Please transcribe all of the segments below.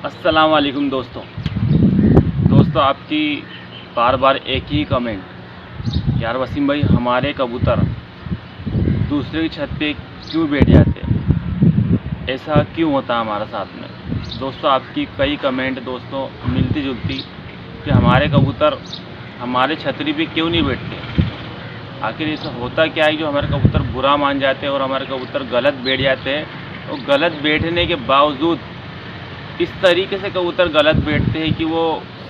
अस्सलाम वालेकुम दोस्तों। आपकी बार बार एक ही कमेंट, यार वसीम भाई हमारे कबूतर दूसरे की छत पे क्यों बैठ जाते हैं, ऐसा क्यों होता है हमारे साथ में। दोस्तों आपकी कई कमेंट दोस्तों मिलती जुलती कि हमारे कबूतर हमारे छतरी पे क्यों नहीं बैठते। आखिर ऐसा होता क्या है जो हमारे कबूतर बुरा मान जाते हैं और हमारे कबूतर गलत बैठ जाते हैं, और गलत बैठने के बावजूद इस तरीके से कबूतर गलत बैठते हैं कि वो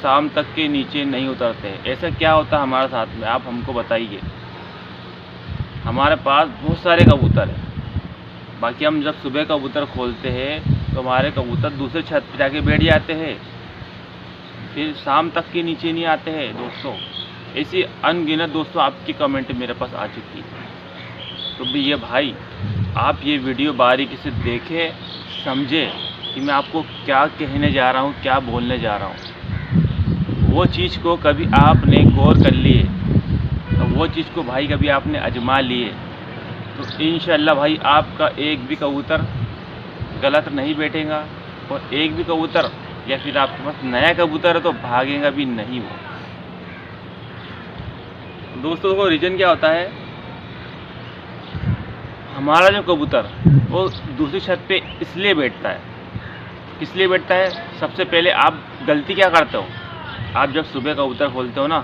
शाम तक के नीचे नहीं उतरते हैं। ऐसा क्या होता है हमारे साथ में, आप हमको बताइए। हमारे पास बहुत सारे कबूतर हैं, बाकी हम जब सुबह कबूतर खोलते हैं तो हमारे कबूतर दूसरे छत पर जाके बैठ जाते हैं, फिर शाम तक के नीचे नहीं आते हैं। दोस्तों ऐसी अनगिनत दोस्तों आपकी कमेंट मेरे पास आ चुकी है। तो भैया भाई आप ये वीडियो बारीकी से देखें, समझे कि मैं आपको क्या कहने जा रहा हूँ, क्या बोलने जा रहा हूँ। वो चीज़ को कभी आपने गौर कर लिए, तो वो चीज़ को भाई कभी आपने आजमा लिए, तो इंशाअल्लाह भाई आपका एक भी कबूतर गलत नहीं बैठेगा, और एक भी कबूतर या फिर आपके पास नया कबूतर है तो भागेगा भी नहीं वो। दोस्तों वो रीज़न क्या होता है, हमारा जो कबूतर वो दूसरी छत पे इसलिए बैठता है, किस लिए बैठता है। सबसे पहले आप गलती क्या करते हो, आप जब सुबह कबूतर खोलते हो ना,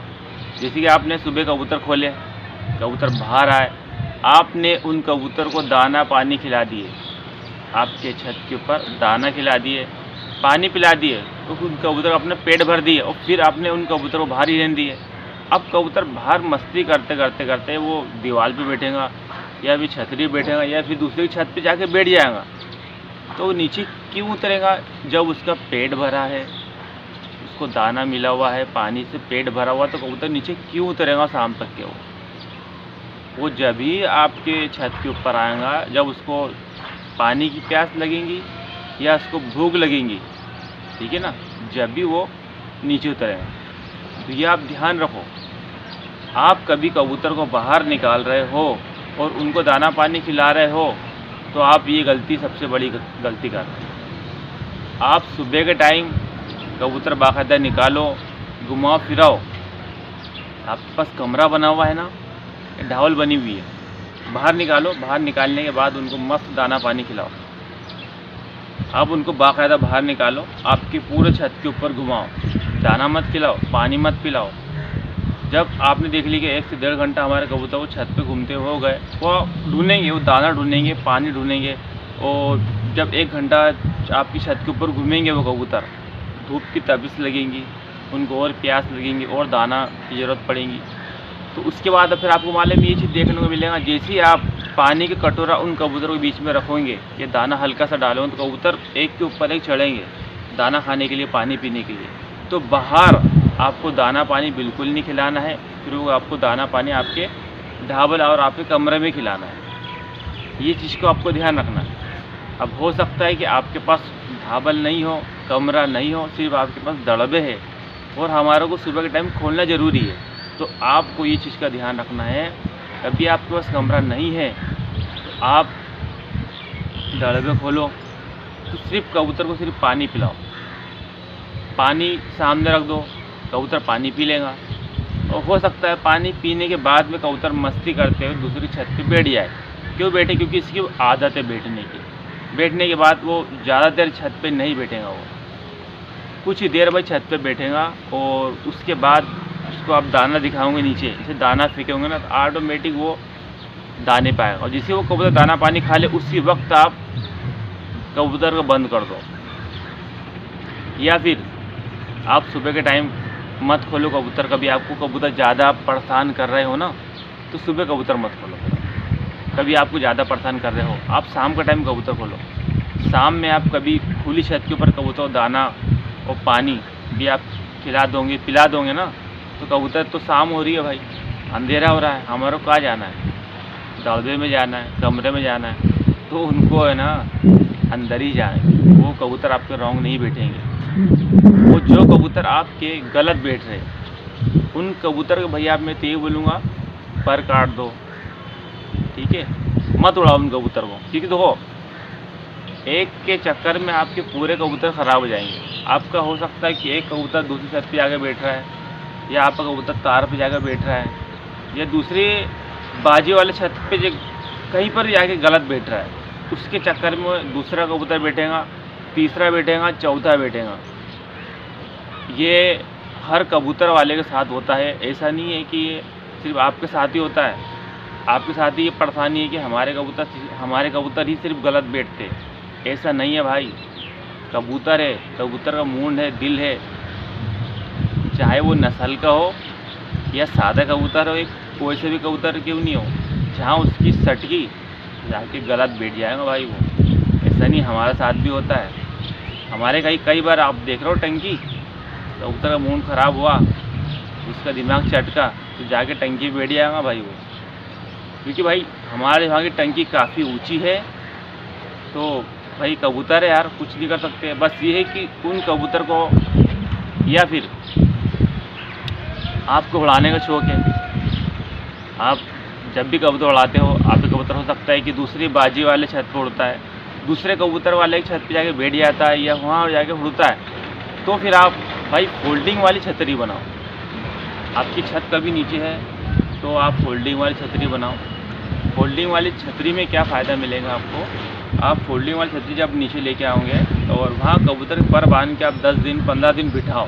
जैसे कि आपने सुबह कबूतर खोले, कबूतर बाहर आए, आपने उन कबूतर को दाना पानी खिला दिए, आपके छत के ऊपर दाना खिला दिए, पानी पिला दिए, तो उन कबूतर अपने पेट भर दिए, और फिर आपने उन कबूतर को बाहर ही रहने दिए। अब कबूतर बाहर मस्ती करते करते करते वो दीवार पे बैठेगा, या फिर छतरी बैठेगा, या फिर दूसरी छत पे जाके बैठ जाएगा। तो वो नीचे क्यों उतरेगा, जब उसका पेट भरा है, उसको दाना मिला हुआ है, पानी से पेट भरा हुआ, तो कबूतर नीचे क्यों उतरेगा शाम तक के। वो जब ही आपके छत के ऊपर आएगा जब उसको पानी की प्यास लगेगी या उसको भूख लगेगी, ठीक है ना, जब भी वो नीचे उतरेगा। तो ये आप ध्यान रखो, आप कभी कबूतर को बाहर निकाल रहे हो और उनको दाना पानी खिला रहे हो, तो आप ये गलती सबसे बड़ी गलती कर रहे हो। आप सुबह के टाइम कबूतर बाकायदा निकालो, घुमाओ फिराओ। आपके पास कमरा बना हुआ है ना, ढावल बनी हुई है, बाहर निकालो, बाहर निकालने के बाद उनको मस्त दाना पानी खिलाओ। आप उनको बाकायदा बाहर निकालो, आपके पूरे छत के ऊपर घुमाओ, दाना मत खिलाओ, पानी मत पिलाओ। जब आपने देख ली कि 1 से 1.5 घंटा हमारे कबूतर वो छत पे घूमते हो गए, वो ढूंढेंगे, वो दाना ढूंढेंगे, पानी ढूंढेंगे, और जब 1 घंटा आपकी छत के ऊपर घूमेंगे वो कबूतर, धूप की तपिश लगेंगी, उनको और प्यास लगेंगी और दाना की ज़रूरत पड़ेगी। तो उसके बाद फिर आपको मालूम ये चीज़ देखने को मिलेगा, जैसे ही आप पानी के कटोरा उन कबूतरों के बीच में रखोगे, ये दाना हल्का सा डालोगे, तो कबूतर एक के ऊपर एक चढ़ेंगे दाना खाने के लिए, पानी पीने के लिए। तो बाहर आपको दाना पानी बिल्कुल नहीं खिलाना है, फिर वो आपको दाना पानी आपके ढाबल और आपके कमरे में खिलाना है। ये चीज़ को आपको ध्यान रखना है। अब हो सकता है कि आपके पास ढाबल नहीं हो, कमरा नहीं हो, सिर्फ आपके पास दड़बे है, और हमारे को सुबह के टाइम खोलना ज़रूरी है, तो आपको ये चीज़ का ध्यान रखना है। कभी आपके पास कमरा नहीं है तो आप दड़बे खोलो, तो सिर्फ कबूतर को सिर्फ पानी पिलाओ, पानी सामने रख दो, कबूतर पानी पी लेगा। और हो सकता है पानी पीने के बाद में कबूतर मस्ती करते हुए दूसरी छत पे बैठ जाए। क्यों बैठे, क्योंकि इसकी आदत है बैठने की। बैठने के बाद वो ज़्यादा देर छत पे नहीं बैठेगा, वो कुछ ही देर बाद छत पे बैठेगा, और उसके बाद उसको आप दाना दिखाओगे नीचे, जैसे दाना फेंकेंगे ना, तो ऑटोमेटिक वो दाने पाएगा, और जिससे वो कबूतर दाना पानी खा ले उसी वक्त आप कबूतर को बंद कर दो। या फिर आप सुबह के टाइम मत खोलो कबूतर, कभी आपको कबूतर ज़्यादा परेशान कर रहे हो ना, तो सुबह कबूतर मत खोलो। कभी आपको ज़्यादा परेशान कर रहे हो, आप शाम का टाइम कबूतर खोलो। शाम में आप कभी खुली छत के ऊपर कबूतर दाना और पानी भी आप खिला दोगे, पिला दोगे ना, तो कबूतर, तो शाम हो रही है भाई, अंधेरा हो रहा है, हमारे को कहाँ जाना है, दड़बे में जाना है, कमरे में जाना है, तो उनको है ना अंदर ही जाए। वो कबूतर आपके रॉन्ग नहीं बैठेंगे। वो जो कबूतर आपके गलत बैठ रहे, उन कबूतर के भैया मैं तो ये बोलूँगा, पर काट दो, ठीक है, मत उड़ाओ उन कबूतर को। क्योंकि देखो एक के चक्कर में आपके पूरे कबूतर ख़राब हो जाएंगे। आपका हो सकता है कि एक कबूतर दूसरी छत पे जाकर बैठ रहा है, या आपका कबूतर तार पे जाकर बैठ रहा है, या दूसरी बाजी वाले छत पे कहीं पर जाके गलत बैठ रहा है। उसके चक्कर में दूसरा कबूतर बैठेगा, तीसरा बैठेगा, चौथा बैठेगा। ये हर कबूतर वाले के साथ होता है। ऐसा नहीं है कि ये सिर्फ आपके साथ ही होता है। आपके साथ ही ये परेशानी है कि हमारे कबूतर ही सिर्फ गलत बैठते। ऐसा नहीं है भाई। कबूतर है, कबूतर का मूंड है, दिल है, चाहे वो नस्ल का हो या सादा कबूतर हो, एक कोई से भी कबूतर क्यों नहीं हो, जहाँ उसकी सटकी जाके गलत बैठ जाएगा भाई वो। ऐसा नहीं, हमारे साथ भी होता है। हमारे कई बार आप देख रहे हो टंकी, कबूतर का मूड ख़राब हुआ, उसका दिमाग चटका, तो जाके टंकी पे बैठ जाएगा भाई वो। क्योंकि भाई हमारे यहाँ की टंकी काफ़ी ऊंची है, तो भाई कबूतर है यार, कुछ नहीं कर सकते। बस ये है कि उन कबूतर को, या फिर आपको उड़ाने का शौक़ है, आप जब भी कबूतर उड़ाते हो, आपका कबूतर हो सकता है कि दूसरी बाजी वाले छत पर उड़ता है, दूसरे कबूतर वाले की छत पे जाके बैठ जाता है, या वहाँ जाके उड़ता है, तो फिर आप भाई फोल्डिंग वाली छतरी बनाओ। आपकी छत कभी नीचे है तो आप फोल्डिंग वाली छतरी बनाओ। फोल्डिंग वाली छतरी में क्या फ़ायदा मिलेगा आपको, आप फोल्डिंग वाली छतरी जब नीचे लेके आओगे और वहाँ कबूतर पर बांध के आप 10 दिन 15 दिन बिठाओ,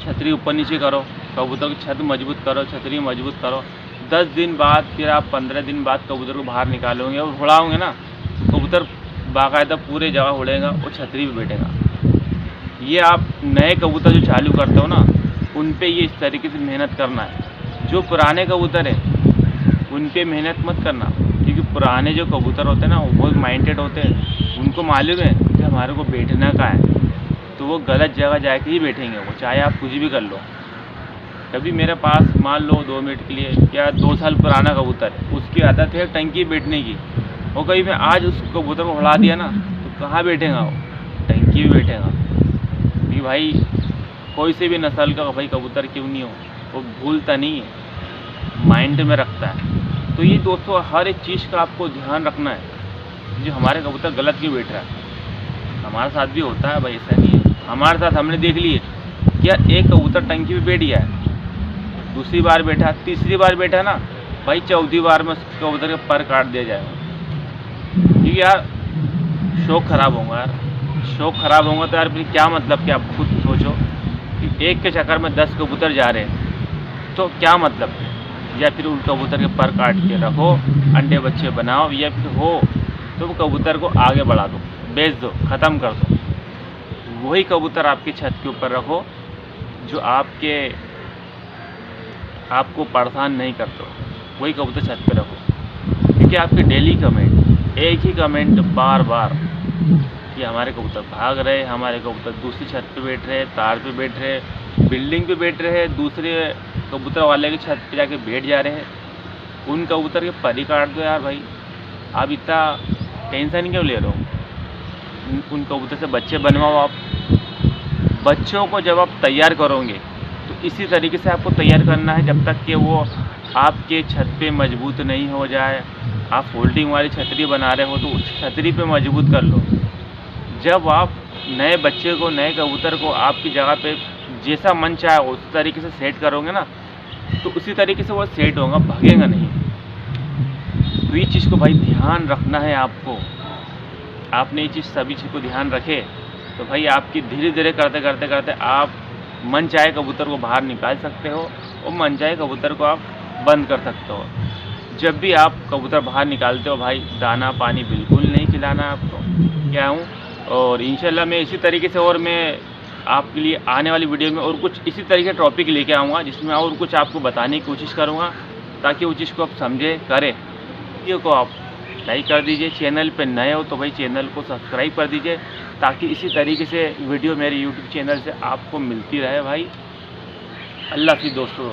छतरी ऊपर नीचे करो, कबूतर की छत मजबूत करो, छतरी मजबूत करो। 10 दिन बाद, फिर आप 15 दिन बाद कबूतर को बाहर निकालोगे और उड़ाओगे ना, कबूतर बाकायदा पूरे जगह उड़ेगा और छतरी पे बैठेगा। ये आप नए कबूतर जो चालू करते हो ना, उन पे ये इस तरीके से मेहनत करना है। जो पुराने कबूतर हैं उन पे मेहनत मत करना, क्योंकि पुराने जो कबूतर होते हैं ना, वो माइंडेड होते हैं। उनको मालूम है कि हमारे को बैठना का है, तो वो गलत जगह जाके ही बैठेंगे वो, चाहे आप कुछ भी कर लो। कभी मेरे पास मान लो 2 मिनट के लिए, क्या 2 साल पुराना कबूतर है, उसकी आदत है टंकी बैठने की, और कभी मैं आज उस कबूतर को उड़ा दिया ना, तो कहाँ बैठेगा वो, टंकी भी बैठेगा। कि भाई कोई से भी नस्ल का भाई कबूतर क्यों नहीं हो, वो भूलता नहीं है, माइंड में रखता है। तो ये दोस्तों हर एक चीज़ का आपको ध्यान रखना है। जो हमारे कबूतर गलत क्यों बैठ रहा है, हमारे साथ भी होता है भाई, ऐसा नहीं है। हमारे साथ हमने देख लिए, क्या एक कबूतर टंकी पे बैठ गया है, दूसरी बार बैठा, तीसरी बार बैठा ना भाई, चौथी बार में कबूतर के पर काट दिया जाएगा। क्योंकि यार शौक़ ख़राब होगा यार, शौक़ ख़राब होगा तो यार फिर क्या मतलब, कि आप खुद सोचो कि एक के चक्कर में 10 कबूतर जा रहे हैं, तो क्या मतलब है। या फिर उन कबूतर के पर काट के रखो, अंडे बच्चे बनाओ, या फिर हो तो वो कबूतर को आगे बढ़ा दो, बेच दो, ख़त्म कर दो। वही कबूतर आपकी छत के ऊपर रखो जो आपको परेशान नहीं करते हो, वही कबूतर छत पे रखो। क्योंकि आपके डेली कमेंट, एक ही कमेंट बार बार कि हमारे कबूतर भाग रहे, हमारे कबूतर दूसरी छत पे बैठ रहे, तार पे बैठ रहे, बिल्डिंग पे बैठ रहे, दूसरे कबूतर वाले की छत पे जाके बैठ जा रहे हैं, उन कबूतर के पर ही काट दो यार भाई। आप इतना टेंशन क्यों ले रहे हो, उन कबूतर से बच्चे बनवाओ। आप बच्चों को जब आप तैयार करोगे तो इसी तरीके से आपको तैयार करना है, जब तक कि वो आपके छत पे मजबूत नहीं हो जाए। आप फोल्डिंग वाली छतरी बना रहे हो तो उस छतरी पे मजबूत कर लो। जब आप नए बच्चे को, नए कबूतर को आपकी जगह पे जैसा मन चाहे उस तरीके से सेट करोगे ना, तो उसी तरीके से वो सेट होगा, भागेगा नहीं। तो ये चीज़ को भाई ध्यान रखना है आपको। आपने ये चीज़, सभी चीज़ को ध्यान रखे तो भाई आपकी धीरे धीरे करते करते करते आप मन चाहे कबूतर को बाहर निकाल सकते हो, और मन चाहे कबूतर को आप बंद कर सकते हो। जब भी आप कबूतर बाहर निकालते हो भाई, दाना पानी बिल्कुल नहीं खिलाना है आपको, क्या हूँ। और इंशाल्लाह मैं इसी तरीके से, और मैं आपके लिए आने वाली वीडियो में और कुछ इसी तरीके का टॉपिक लेके आऊँगा, जिसमें और कुछ आपको बताने की कोशिश करूँगा, ताकि वो चीज़ को आप समझे, करें। वीडियो को आप लाइक कर दीजिए, चैनल पे नए हो तो भाई चैनल को सब्सक्राइब कर दीजिए, ताकि इसी तरीके से वीडियो मेरे यूट्यूब चैनल से आपको मिलती रहे भाई। अल्लाह हाफ़िज़ दोस्तों।